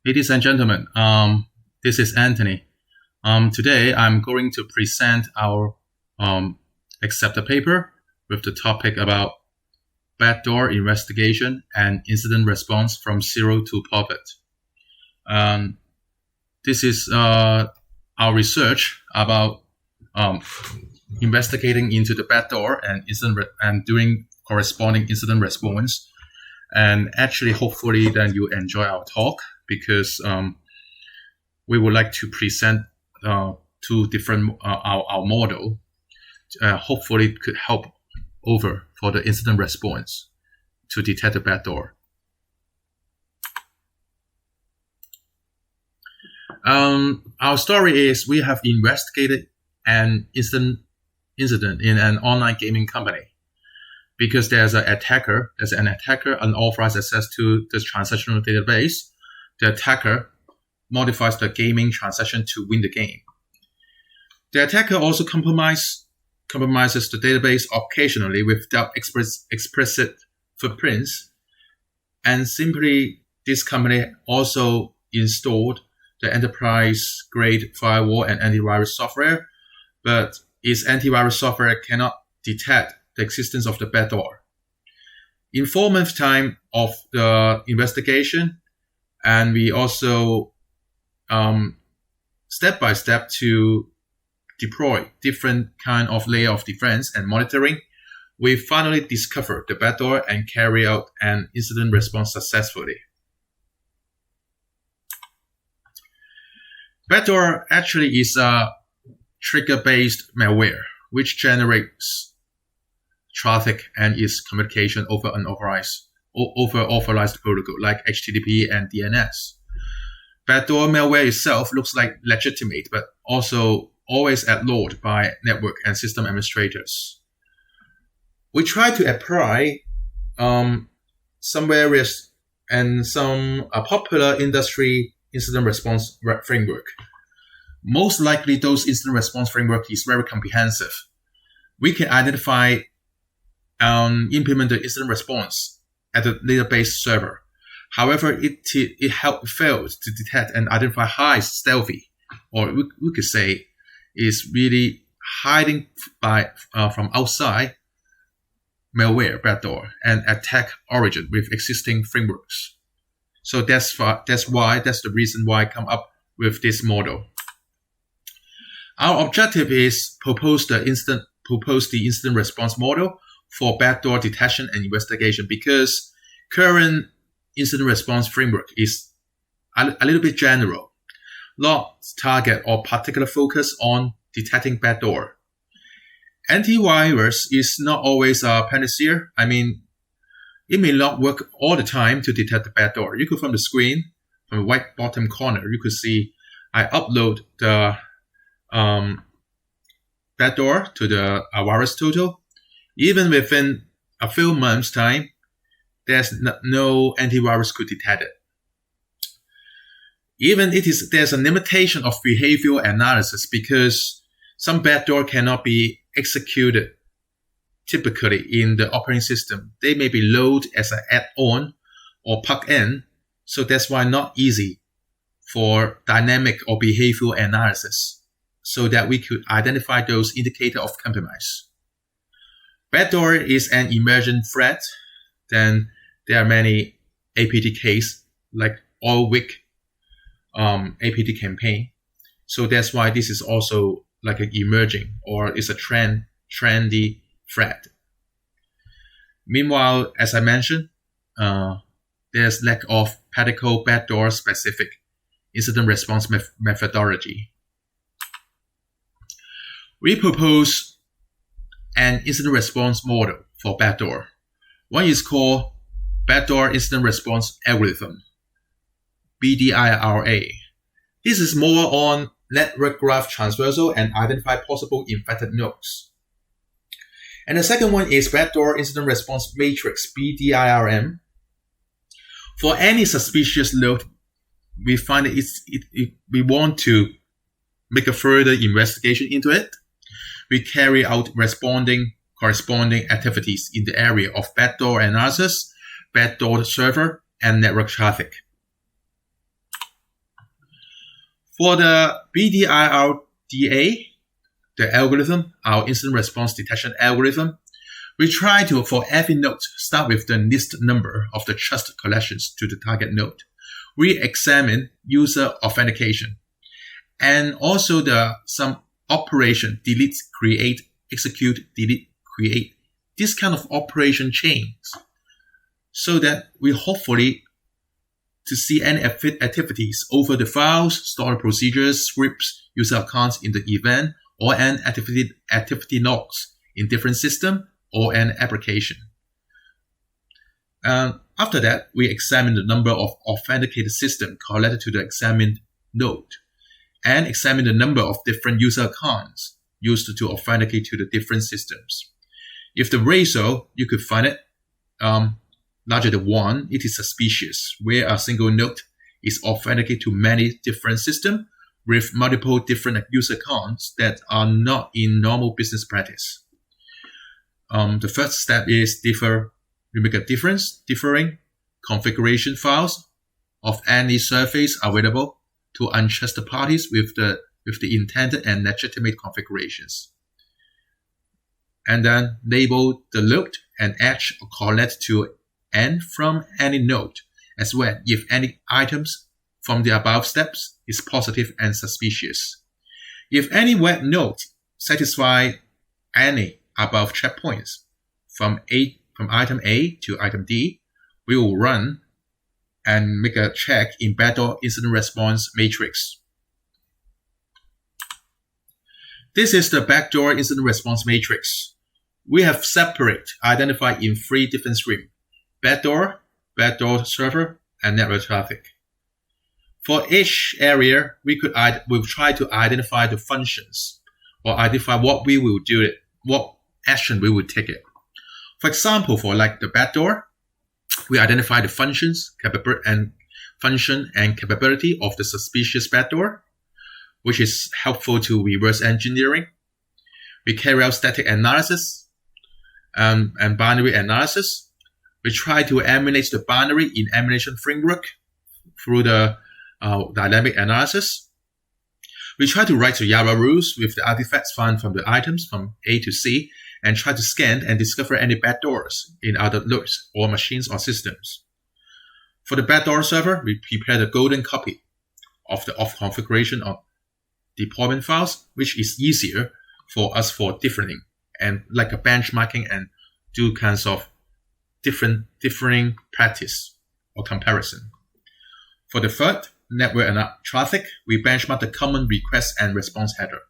Ladies and gentlemen, this is Anthony. Today I'm going to present our accepted paper with the topic about backdoor investigation and incident response from zero to profit. This is our research about investigating into the backdoor and doing corresponding incident response. And actually, hopefully, then you enjoy our talk because we would like to present two different our model. Hopefully, it could help over for the incident response to detect the backdoor. Our story is we have investigated an incident in an online gaming company because there's an attacker unauthorized access to this transactional database. The attacker modifies the gaming transaction to win the game. The attacker also compromises the database occasionally without explicit footprints. And simply, this company also installed the enterprise-grade firewall and antivirus software, but its antivirus software cannot detect the existence of the backdoor. In 4 months' time of the investigation, and we also step by step to deploy different kind of layer of defense and monitoring, we finally discovered the backdoor and carry out an incident response successfully. Backdoor actually is a trigger-based malware which generates traffic and its communication over authorized protocol like HTTP and DNS. Backdoor malware itself looks like legitimate, but also always outlawed by network and system administrators. We try to apply some various and some popular industry incident response framework. Most likely, those incident response framework is very comprehensive. We can identify implement the incident response at the database server. However, it failed to detect and identify high stealthy, or we could say is really hiding from outside malware backdoor and attack origin with existing frameworks. So that's the reason why I come up with this model. Our objective is propose the incident response model for backdoor detection and investigation because current incident response framework is a little bit general, not target or particular focus on detecting backdoor. Antivirus is not always a panacea. I mean, it may not work all the time to detect the backdoor. You could from the screen, from the right bottom corner, you could see I upload the backdoor to the virus total. Even within a few months' time, there's no antivirus could detect it. Even there's a limitation of behavioral analysis because some backdoor cannot be executed typically in the operating system. They may be loaded as an add-on or plug-in, so that's why not easy for dynamic or behavioral analysis so that we could identify those indicators of compromise. Backdoor is an emergent threat. Then there are many APT like all week APT campaign. So that's why this is also like an emerging or is a trendy threat. Meanwhile, as I mentioned, there's lack of practical backdoor specific incident response methodology. We propose an incident response model for backdoor. One is called Backdoor Incident Response Algorithm, BDIRDA. This is more on network graph transversal and identify possible infected nodes. And the second one is Backdoor Incident Response Matrix, BDIRM. For any suspicious node, we find we want to make a further investigation into it. We carry out corresponding activities in the area of backdoor analysis, backdoor server, and network traffic. For the BDIRDA, the algorithm, our incident response detection algorithm, we try to, for every node, start with the least number of the trust collections to the target node. We examine user authentication and also some operation, delete, create, execute, delete, create, this kind of operation chains, so that we hopefully to see any activities over the files, stored procedures, scripts, user accounts in the event, or an activity logs in different system or an application. After that, we examine the number of authenticated systems collected to the examined node, and examine the number of different user accounts used to authenticate to the different systems. If the ratio, you could find it larger than 1, it is suspicious, where a single node is authenticated to many different systems with multiple different user accounts that are not in normal business practice. The first step is we make a differing configuration files of any surface available to untrusted parties with the intended and legitimate configurations. And then label the load and edge collected to and from any node, as well if any items from the above steps is positive and suspicious. If any web node satisfy any above checkpoints from item A to item D, we will run and make a check in Backdoor incident response matrix. This is the Backdoor incident response matrix. We have identified in 3 different streams: Backdoor, Backdoor server, and network traffic. For each area, we'll try to identify the functions or identify what we will do it, what action we will take it. For example, for like the Backdoor, we identify the functions, function and capability of the suspicious Backdoor, which is helpful to reverse engineering. We carry out static analysis and binary analysis. We try to emulate the binary in emulation framework through the dynamic analysis. We try to write the Java rules with the artifacts found from the items from A to C and try to scan and discover any backdoors in other nodes or machines or systems. For the Backdoor server, we prepare the golden copy of the configuration of deployment files, which is easier for us for differing and like a benchmarking and do kinds of differing practice or comparison. For the third, network and traffic, we benchmark the common request and response header.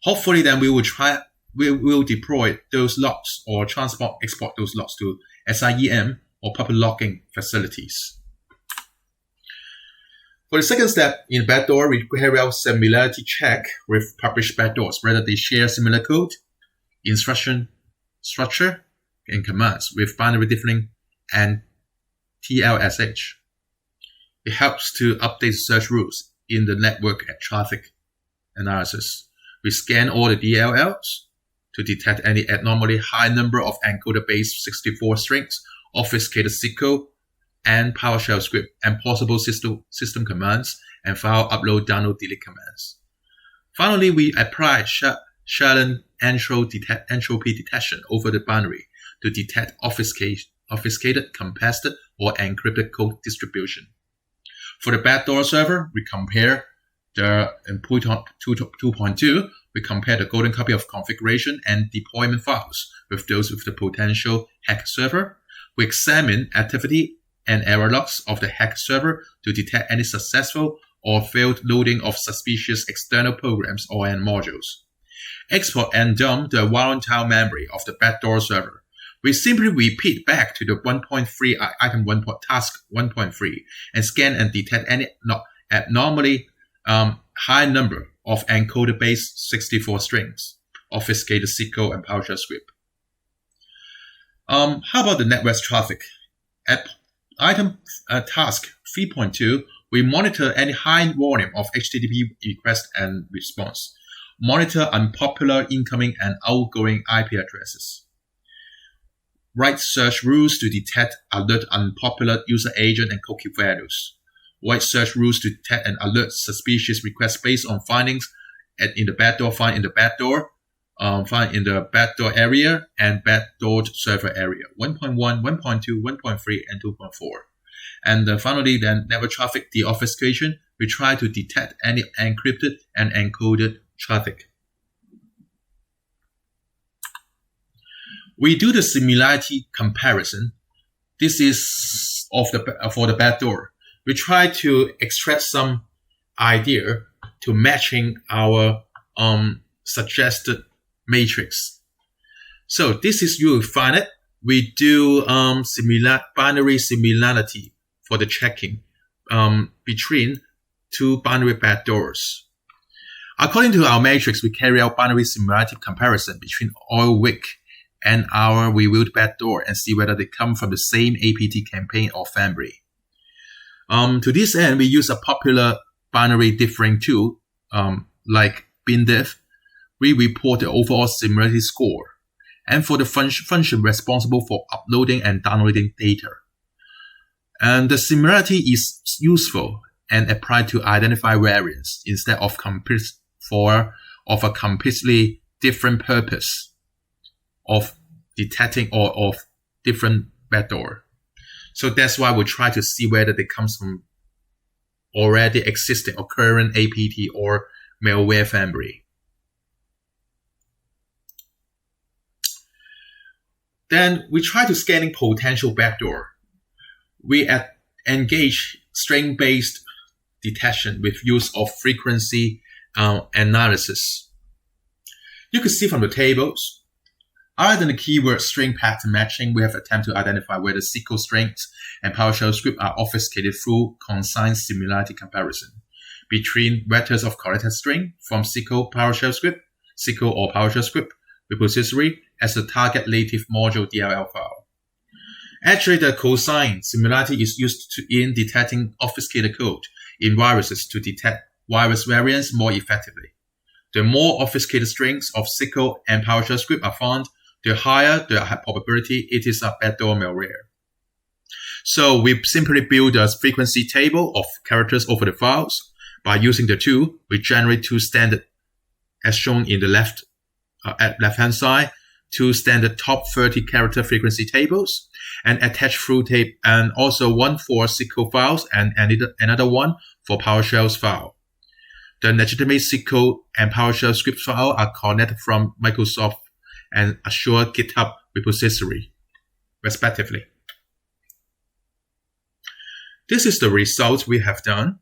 Hopefully then we will deploy those logs or export those logs to SIEM or public logging facilities. For the second step, in Backdoor, we carry out similarity check with published backdoors, whether they share similar code, instruction structure, and commands with binary differing and TLSH. It helps to update search rules in the network and traffic analysis. We scan all the DLLs to detect any abnormally high number of encoded base 64 strings, obfuscated SQL, and PowerShell script, and possible system commands, and file upload, download, delete commands. Finally, we apply Shannon entropy detection over the binary to detect obfuscated, compressed, or encrypted code distribution. For the Backdoor server, we compare the input 2.2, we compare the golden copy of configuration and deployment files with those with the potential hack server. We examine activity and error logs of the hack server to detect any successful or failed loading of suspicious external programs or modules. Export and dump the volatile memory of the Backdoor server. We simply repeat back to the 1.3 item 1. Task 1.3 and scan and detect any abnormally high number of encoded base 64 strings, obfuscated SQL and PowerShell script. How about the network traffic? At item task 3.2, we monitor any high volume of HTTP request and response. Monitor unpopular incoming and outgoing IP addresses. Write search rules to detect alert unpopular user agent and cookie values. wide search rules to detect and alert suspicious requests based on findings in the backdoor, find in the backdoor, find in the backdoor area, and backdoor server area 1.1, 1.2, 1.3, and 2.4. And finally, then network traffic deobfuscation. We try to detect any encrypted and encoded traffic. We do the similarity comparison. This is for the backdoor. We try to extract some idea to matching our suggested matrix. So this is, you will find it. We do binary similarity for the checking between two binary backdoors. According to our matrix, we carry out binary similarity comparison between oil wick and our revealed backdoor and see whether they come from the same APT campaign or family. To this end, we use a popular binary differing tool like BDIRDA. We report the overall similarity score, and for the function responsible for uploading and downloading data. And the similarity is useful and applied to identify variants instead of a completely different purpose of detecting or of different backdoor. So that's why we try to see whether they come from already existing or current APT or malware family. Then we try to scanning potential backdoor. We engage string-based detection with use of frequency analysis. You can see from the tables, other than the keyword string pattern matching, we have attempted to identify whether SQL strings and PowerShell script are obfuscated through consigned similarity comparison between vectors of corrected string from SQL PowerShell script, SQL or PowerShell script repository as a target native module DLL file. Actually, the cosine similarity is used in detecting obfuscated code in viruses to detect virus variants more effectively. The more obfuscated strings of SQL and PowerShell script are found, the higher the probability it is a backdoor malware. So we simply build a frequency table of characters over the files. By using the tool, we generate two standard, as shown in the left-hand side, two standard top 30 character frequency tables, and attach through tape, and also one for SQL files and another one for PowerShell's file. The legitimate SQL and PowerShell script file are connected from Microsoft and Azure GitHub repository, respectively. This is the result we have done.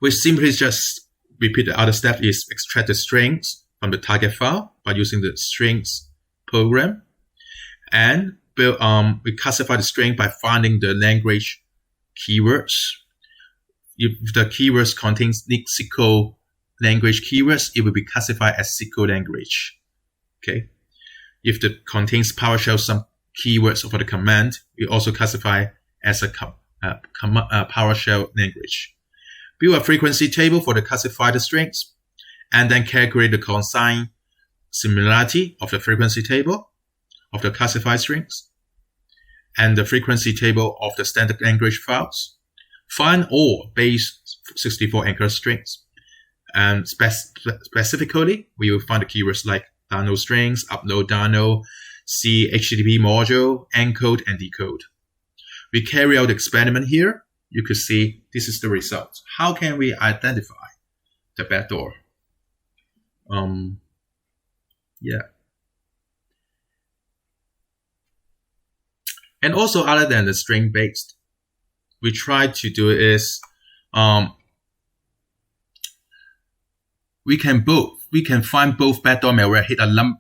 We simply just repeat the other step is extract the strings from the target file by using the strings program. And we classify the string by finding the language keywords. If the keywords contains SQL language keywords, it will be classified as SQL language. Okay. If it contains PowerShell some keywords for the command, we also classify as a PowerShell language. Build a frequency table for the classified strings, and then calculate the consigned similarity of the frequency table of the classified strings and the frequency table of the standard language files. Find all base 64 anchor strings. And specifically, we will find the keywords like download strings, upload download, see HTTP module, encode, and decode. We carry out the experiment here. You could see this is the result. How can we identify the backdoor? And also, other than the string based, we try to do is we can find both backdoor malware hit a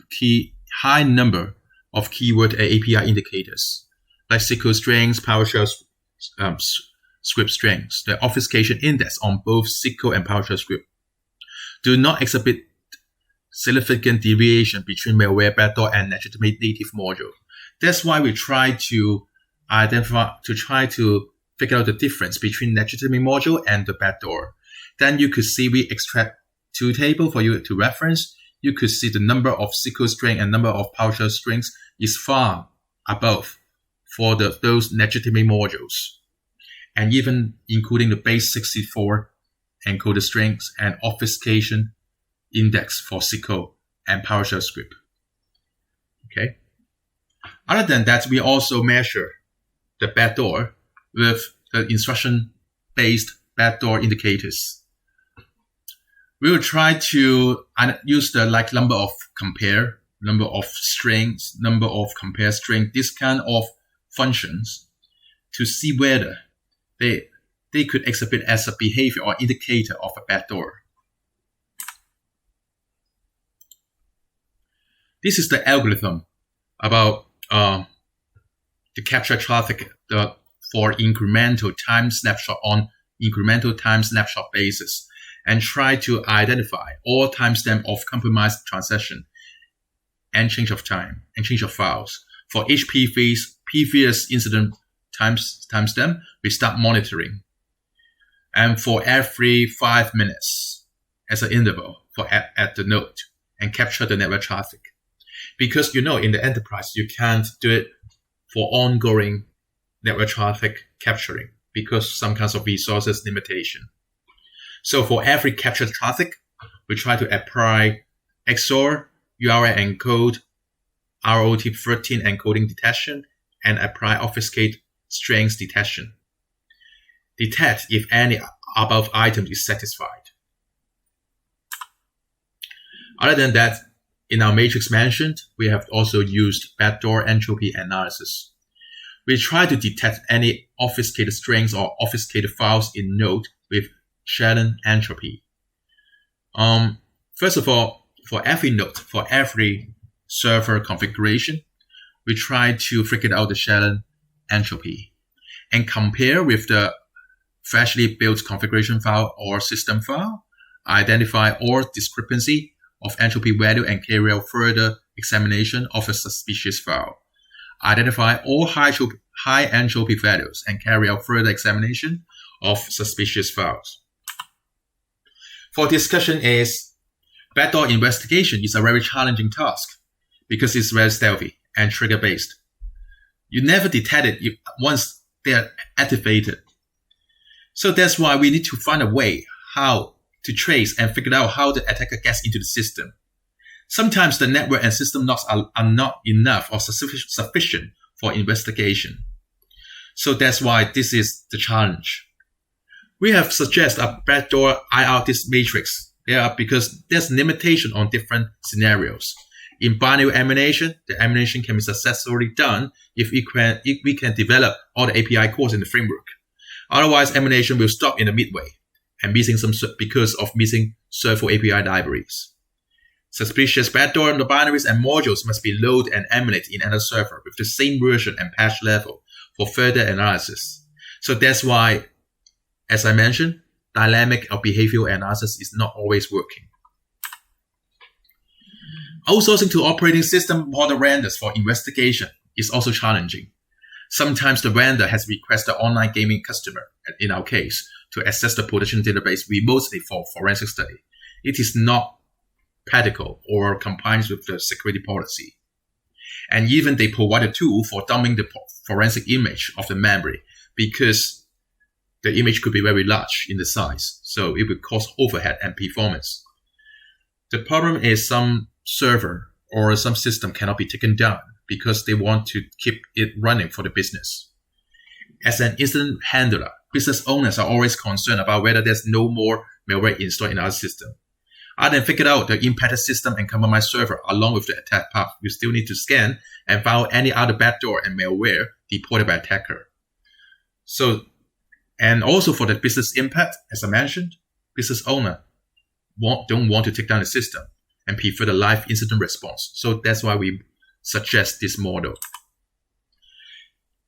high number of keyword and API indicators like SQL strings, PowerShell script strings. The obfuscation index on both SQL and PowerShell script do not exhibit significant deviation between malware backdoor and legitimate native module. That's why we try to figure out the difference between legitimate module and the backdoor. Then you could see we extract two tables for you to reference. You could see the number of SQL string and number of PowerShell strings is far above for those legitimate modules. and even including the base 64 encoded strings and obfuscation index for SQL and PowerShell script. Okay. Other than that, we also measure the backdoor with the instruction-based backdoor indicators. We will try to use the number of compare, number of strings, number of compare string, this kind of functions to see whether they could exhibit as a behavior or indicator of a backdoor. This is the algorithm about the capture traffic for incremental time snapshot on incremental time snapshot basis, and try to identify all timestamp of compromised transaction and change of time and change of files. For each previous incident timestamp, we start monitoring. And for every 5 minutes as an interval for at the node and capture the network traffic. Because in the enterprise, you can't do it for ongoing network traffic capturing because some kinds of resources limitation. So for every captured traffic, we try to apply XOR, URL encode, ROT13 encoding detection, and apply obfuscate strings detection. Detect if any above item is satisfied. Other than that, in our matrix mentioned, we have also used backdoor entropy analysis. We try to detect any obfuscated strings or obfuscated files in node with Shannon entropy. First of all, for every node, for every server configuration, we try to figure out the Shannon entropy and compare with the freshly built configuration file or system file, identify all discrepancy of entropy value and carry out further examination of a suspicious file. Identify all high entropy values and carry out further examination of suspicious files. For discussion is, backdoor investigation is a very challenging task because it's very stealthy and trigger-based. You never detect it once they are activated. So that's why we need to find a way how to trace and figure out how the attacker gets into the system. Sometimes the network and system logs are not enough or sufficient for investigation. So that's why this is the challenge. We have suggested a backdoor IRDIS matrix because there's limitation on different scenarios. In binary emanation, the emanation can be successfully done if we can develop all the API calls in the framework. Otherwise, emanation will stop in the midway and because of missing server API libraries. Suspicious backdoor binaries and modules must be loaded and emanated in another server with the same version and patch level for further analysis. So that's why, as I mentioned, dynamic or behavioral analysis is not always working. Outsourcing to operating system model vendors for investigation is also challenging. Sometimes the vendor has requested the online gaming customer, in our case, to access the production database remotely for forensic study. It is not practical or compliant with the security policy. And even they provide a tool for dumping the forensic image of the memory because the image could be very large in the size, so it would cause overhead and performance. The problem is some server or some system cannot be taken down because they want to keep it running for the business. As an incident handler, business owners are always concerned about whether there's no more malware installed in our system. Other than figure out the impacted system and compromised server along with the attack path, we still need to scan and find any other backdoor and malware reported by attacker. And also for the business impact, as I mentioned, business owner don't want to take down the system and prefer the live incident response. So that's why we suggest this model.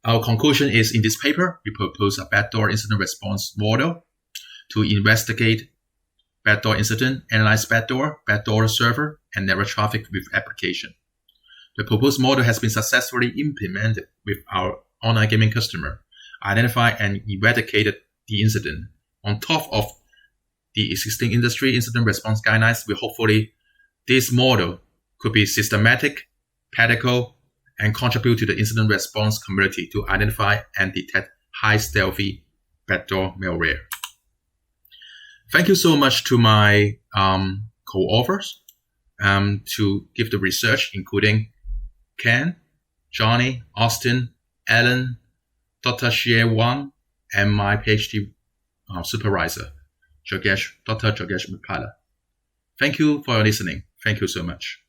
Our conclusion is in this paper, we propose a backdoor incident response model to investigate backdoor incident, analyze backdoor server, and network traffic with application. The proposed model has been successfully implemented with our online gaming customer, identified and eradicated the incident. On top of the existing industry incident response guidelines, hopefully this model could be systematic, practical, and contribute to the incident response community to identify and detect high stealthy backdoor malware. Thank you so much to my co-authors to give the research, including Ken, Johnny, Austin, Alan, Dr. Shuai Wang, and my PhD supervisor, Jogesh, Dr. Jogesh Muppala. Thank you for listening. Thank you so much.